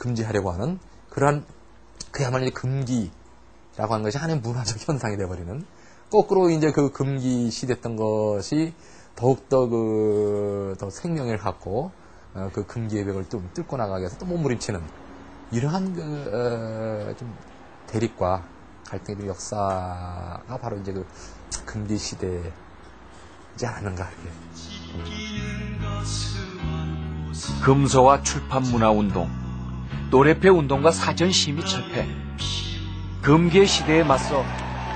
금지하려고 하는 그러한 그야말로 금기라고 하는 것이 하나의 문화적 현상이 되어버리는, 거꾸로 이제 그 금기시됐던 것이 더욱더 더 생명을 갖고 그 금기의 벽을 좀 뚫고 나가기 위해서 또 몸부림치는 이러한 좀 대립과 갈등의 역사가 바로 이제 그 금기 시대이지 않은가. 금서와 출판 문화 운동, 노래패 운동과 사전 심의 철폐, 금기의 시대에 맞서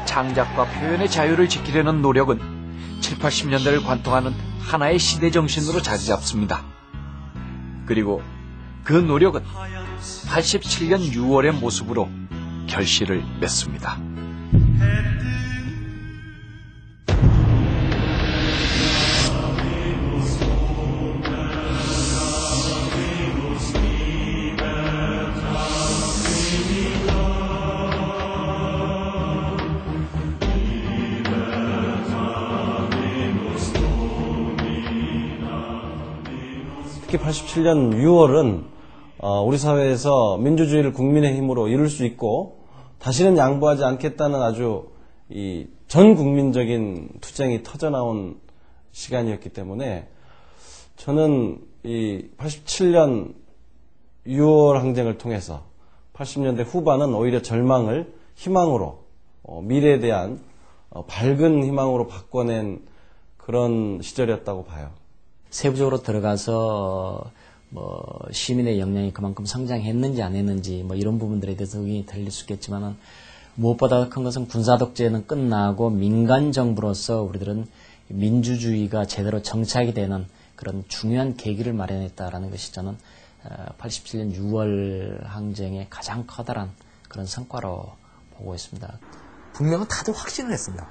창작과 표현의 자유를 지키려는 노력은 7, 80년대를 관통하는 하나의 시대 정신으로 자리 잡습니다. 그리고 그 노력은 87년 6월의 모습으로 결실을 맺습니다. 특히 87년 6월은 우리 사회에서 민주주의를 국민의 힘으로 이룰 수 있고 다시는 양보하지 않겠다는 아주 이 전 국민적인 투쟁이 터져나온 시간이었기 때문에 저는 이 87년 6월 항쟁을 통해서 80년대 후반은 오히려 절망을 희망으로 미래에 대한 밝은 희망으로 바꿔낸 그런 시절이었다고 봐요. 세부적으로 들어가서 시민의 역량이 그만큼 성장했는지 안 했는지 이런 부분들에 대해서 의견이 달릴 수 있겠지만은 무엇보다 큰 것은 군사 독재는 끝나고 민간 정부로서 우리들은 민주주의가 제대로 정착이 되는 그런 중요한 계기를 마련했다라는 것이 저는 87년 6월 항쟁의 가장 커다란 그런 성과로 보고 있습니다. 분명히 다들 확신을 했습니다.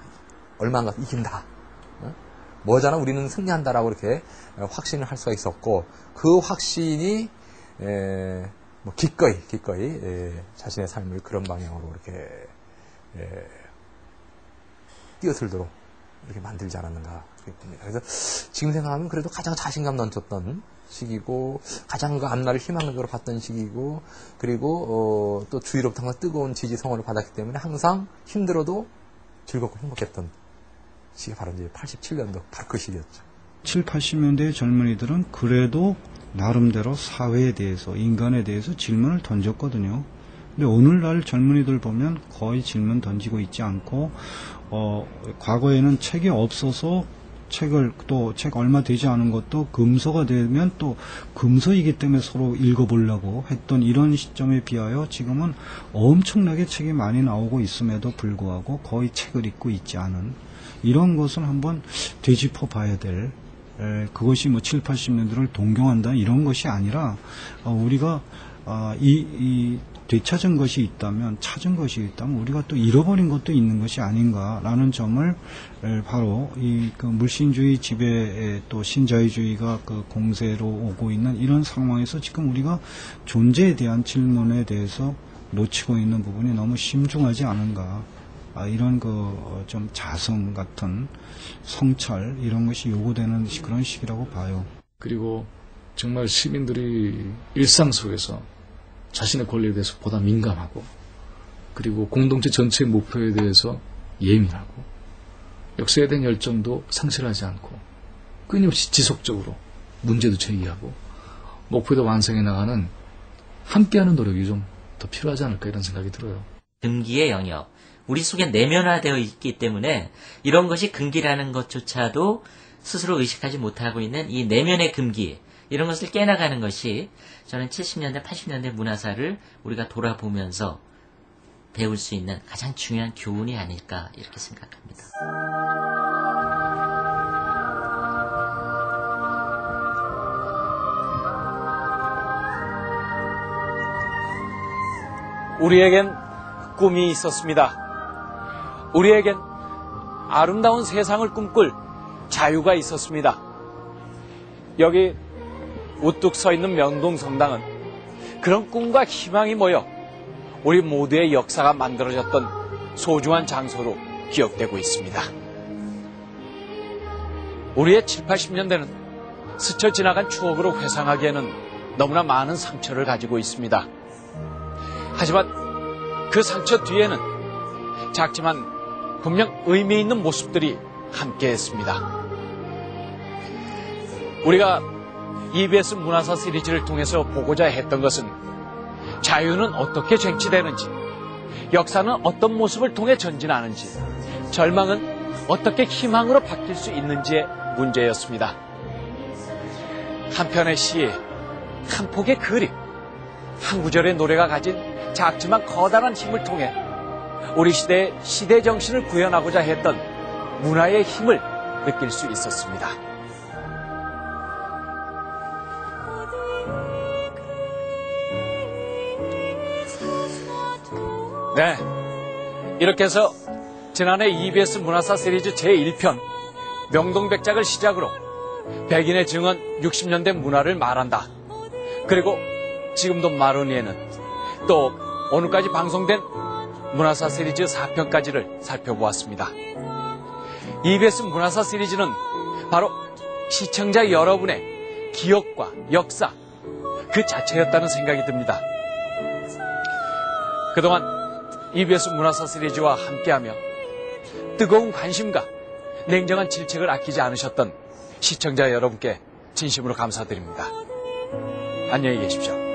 얼마 안 가서 이긴다. 뭐잖아 우리는 승리한다라고 이렇게 확신을 할 수가 있었고, 그 확신이 기꺼이 자신의 삶을 그런 방향으로 이렇게 뛰어들도록 이렇게 만들지 않았는가 싶습니다. 그래서 지금 생각하면 그래도 가장 자신감 넘쳤던 시기고, 가장 그 앞날을 희망적으로 봤던 시기고, 그리고 또 주위로부터 항상 뜨거운 지지 성원을 받았기 때문에 항상 힘들어도 즐겁고 행복했던 시기가 바로 이제 87년도 바로 그 시기였죠. 7, 80년대의 젊은이들은 그래도 나름대로 사회에 대해서, 인간에 대해서 질문을 던졌거든요. 근데 오늘날 젊은이들 보면 거의 질문 던지고 있지 않고, 과거에는 책이 없어서 책 얼마 되지 않은 것도 금서가 되면 또 금서이기 때문에 서로 읽어보려고 했던 이런 시점에 비하여 지금은 엄청나게 책이 많이 나오고 있음에도 불구하고 거의 책을 읽고 있지 않은 이런 것을 한번 되짚어 봐야 될, 그것이 7, 80년대를 동경한다 이런 것이 아니라 우리가 되찾은 것이 있다면, 찾은 것이 있다면 우리가 또 잃어버린 것도 있는 것이 아닌가라는 점을 바로 그 물신주의 지배에 또 신자유주의가 그 공세로 오고 있는 이런 상황에서 지금 우리가 존재에 대한 질문에 대해서 놓치고 있는 부분이 너무 심중하지 않은가. 이런 좀 자성 같은 성찰 이런 것이 요구되는 그런 시기라고 봐요. 그리고 정말 시민들이 일상 속에서 자신의 권리에 대해서 보다 민감하고, 그리고 공동체 전체의 목표에 대해서 예민하고, 역사에 대한 열정도 상실하지 않고 끊임없이 지속적으로 문제도 제기하고 목표도 완성해 나가는 함께하는 노력이 좀 더 필요하지 않을까 이런 생각이 들어요. 금기의 영역, 우리 속에 내면화되어 있기 때문에 이런 것이 금기라는 것조차도 스스로 의식하지 못하고 있는 이 내면의 금기, 이런 것을 깨나가는 것이 저는 70년대, 80년대 문화사를 우리가 돌아보면서 배울 수 있는 가장 중요한 교훈이 아닐까 이렇게 생각합니다. 우리에겐 꿈이 있었습니다. 우리에겐 아름다운 세상을 꿈꿀 자유가 있었습니다. 여기 우뚝 서 있는 명동성당은 그런 꿈과 희망이 모여 우리 모두의 역사가 만들어졌던 소중한 장소로 기억되고 있습니다. 우리의 7, 80년대는 스쳐 지나간 추억으로 회상하기에는 너무나 많은 상처를 가지고 있습니다. 하지만 그 상처 뒤에는 작지만 분명 의미 있는 모습들이 함께했습니다. 우리가 EBS 문화사 시리즈를 통해서 보고자 했던 것은 자유는 어떻게 쟁취되는지, 역사는 어떤 모습을 통해 전진하는지, 절망은 어떻게 희망으로 바뀔 수 있는지의 문제였습니다. 한 편의 시, 한 폭의 그림, 한 구절의 노래가 가진 작지만 커다란 힘을 통해 우리 시대의 시대 정신을 구현하고자 했던 문화의 힘을 느낄 수 있었습니다. 네, 이렇게 해서 지난해 EBS 문화사 시리즈 제1편 명동백작을 시작으로 백인의 증언 60년대 문화를 말한다. 그리고 지금도 마로니에는 또 오늘까지 방송된 문화사 시리즈 4편까지를 살펴보았습니다. EBS 문화사 시리즈는 바로 시청자 여러분의 기억과 역사 그 자체였다는 생각이 듭니다. 그동안 EBS 문화사 시리즈와 함께하며 뜨거운 관심과 냉정한 질책을 아끼지 않으셨던 시청자 여러분께 진심으로 감사드립니다. 안녕히 계십시오.